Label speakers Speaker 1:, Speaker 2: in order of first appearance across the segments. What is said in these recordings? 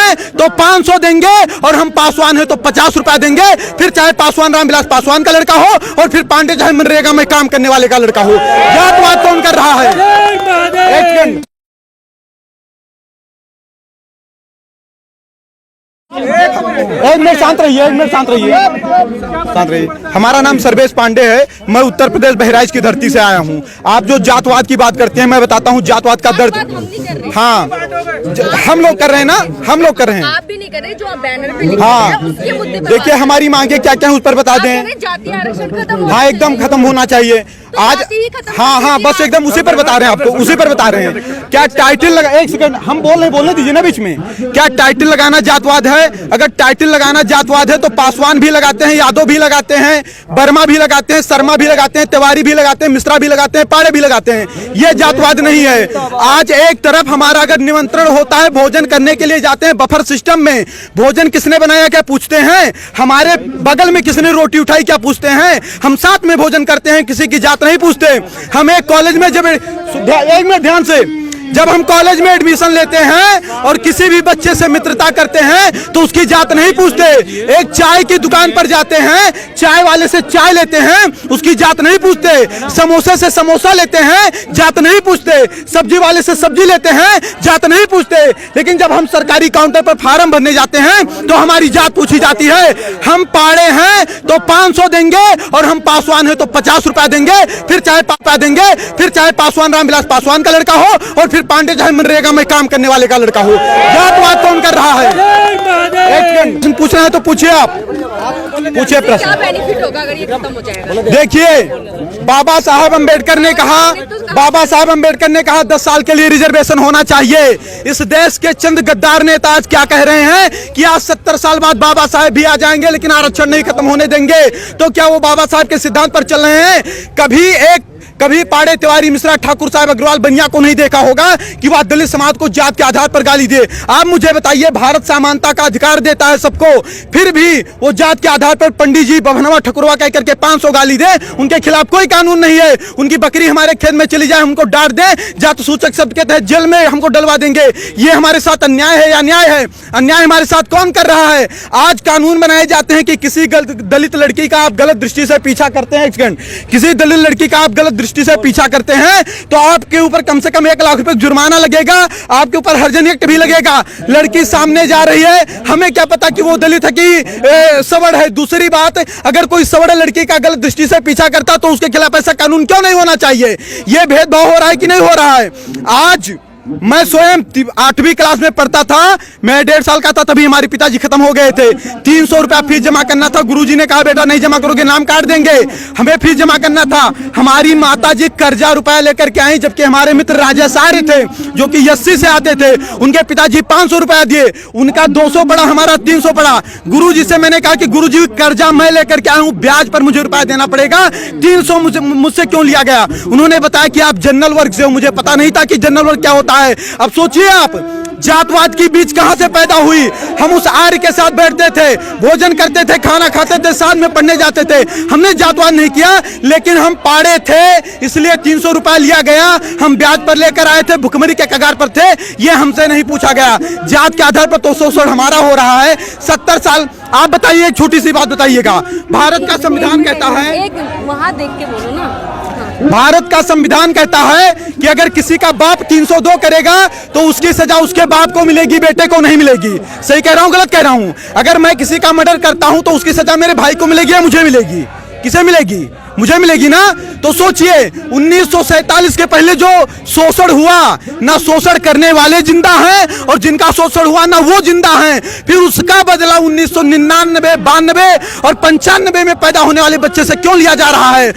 Speaker 1: हैं तो 500 देंगे और हम पासवान हैं तो 50 रुपया देंगे, फिर चाहे पासवान रामविलास पासवान का लड़का हो और फिर पांडे चाहे मनरेगा में काम करने वाले का लड़का हो। जातवाद कौन कर रहा है? एक मिनट शांत रहिए, एक मिनट शांत रहिए, शांत रहिए। हमारा नाम सर्वेश पांडे है, मैं उत्तर प्रदेश बहराइच की धरती से आया हूँ। आप जो जातवाद की बात करते हैं, मैं बताता हूँ जातवाद का दर्द। हाँ, हम लोग कर रहे हैं ना, हम लोग कर रहे हैं,
Speaker 2: आप भी नहीं कर रहे। जो आप बैनर पे लिख
Speaker 1: हाँ,
Speaker 2: रहे हैं, उसके मुद्दे पे
Speaker 1: देखिए हमारी मांगे क्या क्या है उस पर बता दें।
Speaker 2: जातीय आरक्षण खत्म,
Speaker 1: हाँ एकदम खत्म होना चाहिए आज। हाँ हाँ, बस एकदम उसी पर बता रहे हैं आपको, उसी पर बता रहे हैं। क्या टाइटल लगा, एक सेकंड हम बोलने दीजिए ना बीच में। क्या टाइटल लगाना जातवाद है? अगर टाइटल लगाना जातवाद है तो पासवान भी लगाते हैं, यादव भी लगाते हैं, वर्मा भी लगाते हैं, शर्मा भी लगाते हैं, तिवारी भी लगाते हैं, मिश्रा भी लगाते हैं, पाड़े भी लगाते हैं। ये जातवाद नहीं है। आज एक तरफ हमारा अगर निमंत्रण होता है, भोजन करने के लिए जाते हैं बफर सिस्टम में, भोजन किसने बनाया क्या पूछते हैं, हमारे बगल में किसने रोटी उठाई क्या पूछते हैं, हम साथ में भोजन करते हैं, किसी की जात नहीं पूछते। हम एक कॉलेज में जब एक मिनट ध्यान से, जब हम कॉलेज में एडमिशन लेते हैं और किसी भी बच्चे से मित्रता करते हैं तो उसकी जात नहीं पूछते। एक चाय की दुकान पर जाते हैं, चाय वाले से चाय लेते हैं, उसकी जात नहीं पूछते। समोसे से समोसा लेते हैं, जात नहीं पूछते। सब्जी वाले से सब्जी लेते हैं, जात नहीं पूछते। लेकिन जब हम सरकारी काउंटर पर फार्म भरने जाते हैं तो हमारी जात पूछी जाती है। हम पाड़े हैं तो 500 देंगे और हम पासवान हैं तो 50 रुपया देंगे, फिर चाहे पापा देंगे, फिर चाहे पासवान रामविलास पासवान का लड़का हो और फिर पांडे चाहे मनरेगा में काम करने वाले का लड़का हो। जातवाद कौन कर रहा है? एक पूछना है तो पूछिए, आप पूछिए प्रश्न।
Speaker 2: क्या बेनिफिट होगा अगर ये खत्म हो जाएगा?
Speaker 1: देखिए, बाबा साहब अंबेडकर ने कहा 10 साल के लिए रिजर्वेशन होना चाहिए। इस देश के चंद गद्दार नेता आज क्या कह रहे हैं कि आज 70 साल बाद बाबा साहब भी आ जाएंगे लेकिन आरक्षण नहीं खत्म होने देंगे। तो क्या वो बाबा साहब के सिद्धांत पर चल रहे हैं? कभी पाड़े तिवारी मिश्रा ठाकुर साहब अग्रवाल बनिया को नहीं देखा होगा कि वह दलित समाज को जात के आधार पर गाली दे। आप मुझे बताइए, भारत समानता का अधिकार देता है सबको, फिर भी वो जात के आधार पर पंडित जी बभनवा ठकुरवा कह करके 500 गाली दे, उनके खिलाफ कोई कानून नहीं है। उनकी बकरी हमारे खेत में चली जाए, हमको डांट दे, जात सूचक शब्द के तहत जेल में हमको डलवा देंगे। ये हमारे साथ अन्याय है या न्याय है? अन्याय हमारे साथ कौन कर रहा है? आज कानून बनाए जाते हैं कि किसी दलित लड़की का आप गलत दृष्टि से पीछा करते हैं, किसी दलित लड़की का आप गलत दृष्टि से पीछा करते हैं तो आपके ऊपर कम से कम 1 लाख रुपए जुर्माना लगेगा, आपके ऊपर हर्जन एक्ट भी लगेगा। लड़की सामने जा रही है, हमें क्या पता कि वो दलित है कि सवर्ण है। दूसरी बात, अगर कोई सवर्ण लड़की का गलत दृष्टि से पीछा करता तो उसके खिलाफ ऐसा कानून क्यों नहीं होना चाहिए? यह भेदभाव हो रहा है कि नहीं हो रहा है? आज मैं स्वयं 8वीं क्लास में पढ़ता था, मैं 1.5 साल का था, तभी हमारे पिताजी खत्म हो गए थे। 300 रुपया फीस जमा करना था, गुरुजी ने कहा बेटा नहीं जमा करोगे नाम काट देंगे। हमें फीस जमा करना था। हमारी माताजी कर्जा रुपया लेकर के आई, जबकि हमारे मित्र राजेश आर्य थे जो कि 80 से आते थे, उनके पिताजी 500 रुपया दिए, उनका 200 पड़ा, हमारा 300 पड़ा। गुरुजी से मैंने कहा कि गुरुजी कर्जा मैं लेकर के आया हूँ, ब्याज पर मुझे रुपया देना पड़ेगा, 300 मुझसे क्यों लिया गया? उन्होंने बताया कि आप जनरल वर्ग से हो। मुझे पता नहीं था कि जनरल वर्ग क्या होता है। अब सोचिए आप, जातवाद की बीज कहां से पैदा हुई? हम उस आर्य के साथ बैठते थे, भोजन करते थे, खाना खाते थे, साथ में पढ़ने जाते थे। हमने जातवाद नहीं किया, लेकिन हम पाड़े थे इसलिए 300 रुपया लिया गया, हम ब्याज पर लेकर आए थे, भुखमरी के कगार पर थे, ये हमसे नहीं पूछा गया। जात के आधार पर तो शोषण हमारा हो रहा है 70 साल। आप बताइए, एक छोटी सी बात बताइएगा, भारत का संविधान कहता है,
Speaker 2: वहां देख के बोलो ना,
Speaker 1: भारत का संविधान कहता है कि अगर किसी का बाप 302 करेगा तो उसकी सजा उसके बाप को मिलेगी, बेटे को नहीं मिलेगी। सही कह रहा हूं, गलत कह रहा हूं? अगर मैं किसी का मर्डर करता हूं तो उसकी सजा मेरे भाई को मिलेगी या मुझे मिलेगी? किसे मिलेगी? मुझे मिलेगी ना। तो सोचिए, 1947 के पहले जो शोषण हुआ, ना शोषण करने वाले जिंदा हैं और जिनका शोषण हुआ ना वो जिंदा हैं। फिर उसका बदला 1999, 92 और 95 में पैदा होने वाले बच्चे से क्यों लिया जा रहा है?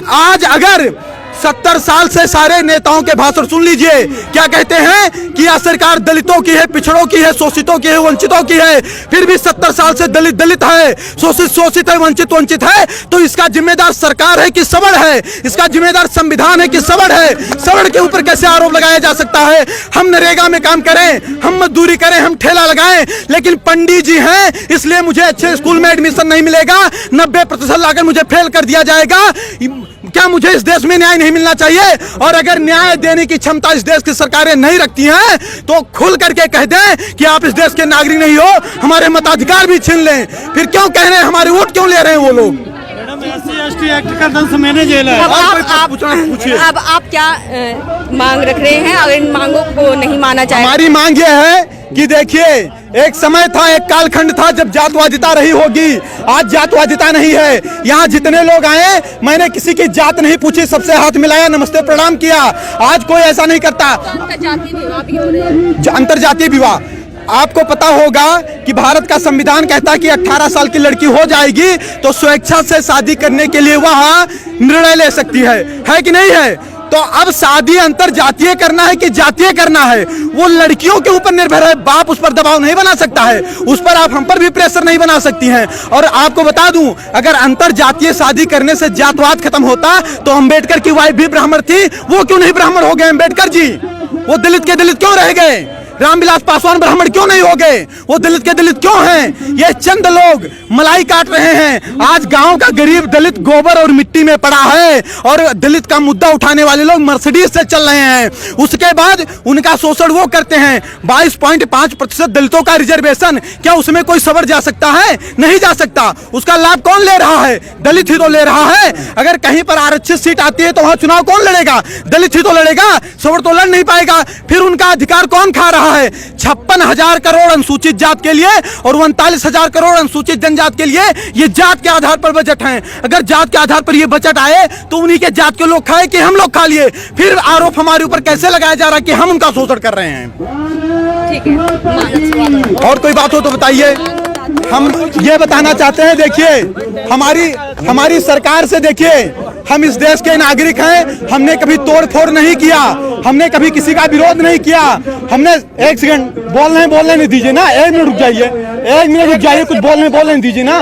Speaker 1: आज अगर 70 साल से सारे नेताओं के भाषण सुन लीजिए, क्या कहते हैं कि यह सरकार दलितों की है, पिछड़ों की है, शोषितों की है, वंचितों की है। फिर भी 70 साल से दलित दलित है, शोषित शोषित है, वंचित वंचित है। तो इसका जिम्मेदार सरकार है कि सवर्ण है? इसका जिम्मेदार संविधान है कि सवर्ण है? सवर्ण के ऊपर कैसे आरोप लगाया जा सकता है? हम नरेगा में काम करें, हम मजदूरी करें, हम ठेला लगाएं, लेकिन पंडित जी हैं इसलिए मुझे अच्छे स्कूल में एडमिशन नहीं मिलेगा, 90% लाकर मुझे फेल कर दिया जाएगा। क्या मुझे इस देश में न्याय नहीं मिलना चाहिए? और अगर न्याय देने की क्षमता इस देश की सरकारें नहीं रखती हैं तो खुल करके कह दें कि आप इस देश के नागरिक नहीं हो, हमारे मताधिकार भी छीन लें। फिर क्यों कह रहे हैं, हमारे वोट क्यों ले रहे हैं वो लोग?
Speaker 3: SC/ST एक्ट का दंश मैंने झेला है।
Speaker 2: अब आप क्या मांग रख रहे हैं? अगर इन मांगों को नहीं माना जाए,
Speaker 1: हमारी मांग ये है कि देखिए, एक समय था, एक कालखंड था जब जातवादिता रही होगी। आज जातवादिता नहीं है। यहाँ जितने लोग आए, मैंने किसी की जात नहीं पूछी, सबसे हाथ मिलाया, नमस्ते प्रणाम किया। आज कोई ऐसा नहीं करता।
Speaker 2: अंतर्जातीय विवाह भी हो रहे हैं।
Speaker 1: अंतर्जातीय विवाह, आपको पता होगा कि भारत का संविधान कहता है कि 18 साल की लड़की हो जाएगी तो स्वेच्छा से शादी करने के लिए वह निर्णय ले सकती है कि नहीं है? तो अब शादी अंतरजातीय करना है कि जातीय करना है, वो लड़कियों के ऊपर निर्भर है। बाप उस पर दबाव नहीं बना सकता है, उस पर आप हम पर भी प्रेशर नहीं बना सकती हैं। और आपको बता दूं, अगर अंतरजातीय शादी करने से जातवाद खत्म होता तो अम्बेडकर की वाइफ भी ब्राह्मण थी, वो क्यों नहीं ब्राह्मण हो गए अम्बेडकर जी? वो दलित के दलित क्यों रह गए? रामविलास पासवान ब्राह्मण क्यों नहीं हो गए? वो दलित के दलित क्यों हैं? ये चंद लोग मलाई काट रहे हैं। आज गांव का गरीब दलित गोबर और मिट्टी में पड़ा है और दलित का मुद्दा उठाने वाले लोग मर्सिडीज से चल रहे हैं। उसके बाद उनका शोषण वो करते हैं। 22.5% दलितों का रिजर्वेशन, क्या उसमें कोई सवर जा सकता है? नहीं जा सकता। उसका लाभ कौन ले रहा है? दलित ही तो ले रहा है। अगर कहीं पर आरक्षित सीट आती है तो वहां चुनाव कौन लड़ेगा? दलित ही तो लड़ेगा, सवर तो लड़ नहीं पाएगा। फिर उनका अधिकार कौन खा रहा है? 56,000 करोड़ अनुसूचित जात के लिए और 39,000 करोड़ अनुसूचित जनजात के लिए ये जात के आधार पर बजट है। अगर जात के आधार पर ये बजट आए तो उन्हीं के जात के लोग खाए कि हम लोग खा लिए? फिर आरोप हमारे ऊपर कैसे लगाया जा रहा है कि हम उनका शोषण कर रहे हैं?
Speaker 2: ठीक है,
Speaker 1: और कोई बात हो तो बताइए। हम ये बताना चाहते हैं, देखिए, हमारी सरकार से देखिए, हम इस देश के नागरिक हैं। हमने कभी तोड़ फोड़ नहीं किया, हमने कभी किसी का विरोध नहीं किया। हमने एक सेकंड बोलने नहीं दीजिए ना, 1 मिनट रुक जाइए, 1 मिनट रुक जाइए, कुछ बोलने दीजिए ना।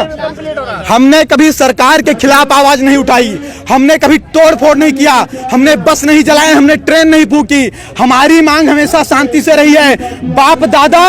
Speaker 1: हमने कभी सरकार के खिलाफ आवाज नहीं उठाई, हमने कभी तोड़ फोड़ नहीं किया, हमने बस नहीं जलाए, हमने ट्रेन नहीं फूकी। हमारी मांग हमेशा शांति से रही है। बाप दादा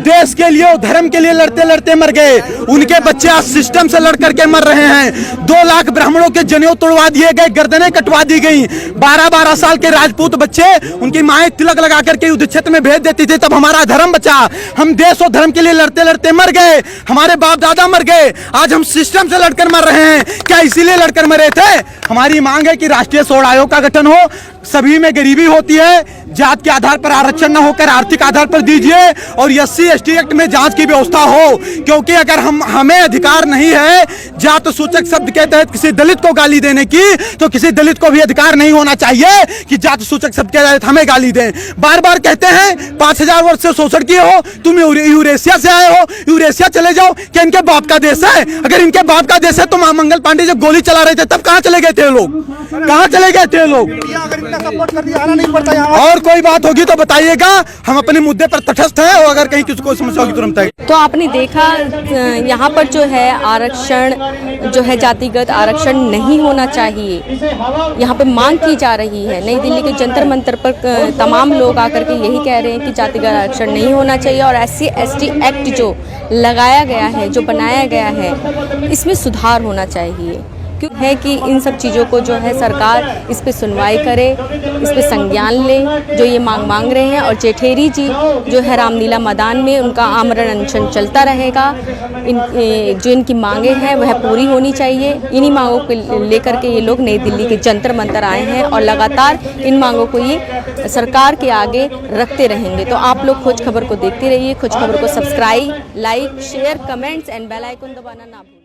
Speaker 1: देश के लिए, धर्म के लिए लड़ते लड़ते मर गए, उनके बच्चे आज सिस्टम से लड़ करके मर रहे हैं। 2 लाख ब्राह्मणों के जनेऊ तोड़वा दिए गए, गर्दनें कटवा दी गई। 12-12 साल के राजपूत बच्चे, उनकी माएं तिलक लगा करके युद्ध क्षेत्र में भेज देती थी, तब हमारा धर्म बचा। हम देश और धर्म के लिए लड़ते लड़ते मर गए, हमारे बाप दादा मर गए, आज हम सिस्टम से लड़कर मर रहे हैं। क्या इसीलिए लड़कर मरे थे? हमारी मांग है कि राष्ट्रीय स्वर्ण आयोग का गठन हो। सभी में गरीबी होती है, जात के आधार पर आरक्षण न होकर आर्थिक आधार पर दीजिए और SC/ST एक्ट में जांच की व्यवस्था हो। क्योंकि अगर हमें अधिकार नहीं है जात सूचक शब्द के तहत किसी दलित को गाली देने की, तो किसी दलित को भी अधिकार नहीं होना चाहिए कि जात सूचक शब्द के तहत हमें गाली दें। बार बार कहते हैं 5000 वर्ष से शोषण किए हो, तुम यूरेशिया से आए हो, यूरेशिया चले जाओ। क्या इनके बाप का देश है? अगर इनके बाप का देश है तो मंगल पांडे जब गोली चला रहे थे तब कहाँ चले गए थे लोग? कहाँ चले गए थे लोग?
Speaker 3: सपोर्ट कर दिया, आना नहीं पड़ता यहाँ।
Speaker 1: और कोई बात होगी तो बताइएगा, हम अपने मुद्दे पर तटस्थ हैं और अगर कहीं किसी को समस्या होगी तुरंत बताइए।
Speaker 2: तो आपने देखा यहाँ पर जो है आरक्षण जो है जातिगत आरक्षण नहीं होना चाहिए, यहाँ पे मांग की जा रही है। नई दिल्ली के जंतर मंतर पर तमाम लोग आकर के यही कह रहे हैं कि जातिगत आरक्षण नहीं होना चाहिए और SC/ST एक्ट जो लगाया गया है, जो बनाया गया है, इसमें सुधार होना चाहिए। क्यों है कि इन सब चीज़ों को जो है सरकार इस पे सुनवाई करे, इस पे संज्ञान ले, जो ये मांग रहे हैं। और जेठेरी जी जो है रामलीला मैदान में उनका आमरण अनशन चलता रहेगा। जो इनकी मांगे हैं वह पूरी होनी चाहिए। इन्हीं मांगों को लेकर के ये लोग नई दिल्ली के जंतर मंतर आए हैं और लगातार इन मांगों को ये सरकार के आगे रखते रहेंगे। तो आप लोग खोज खबर को देखते रहिए। खोज खबर को subscribe, like, share, comments and bell icon दबाना ना भूलें।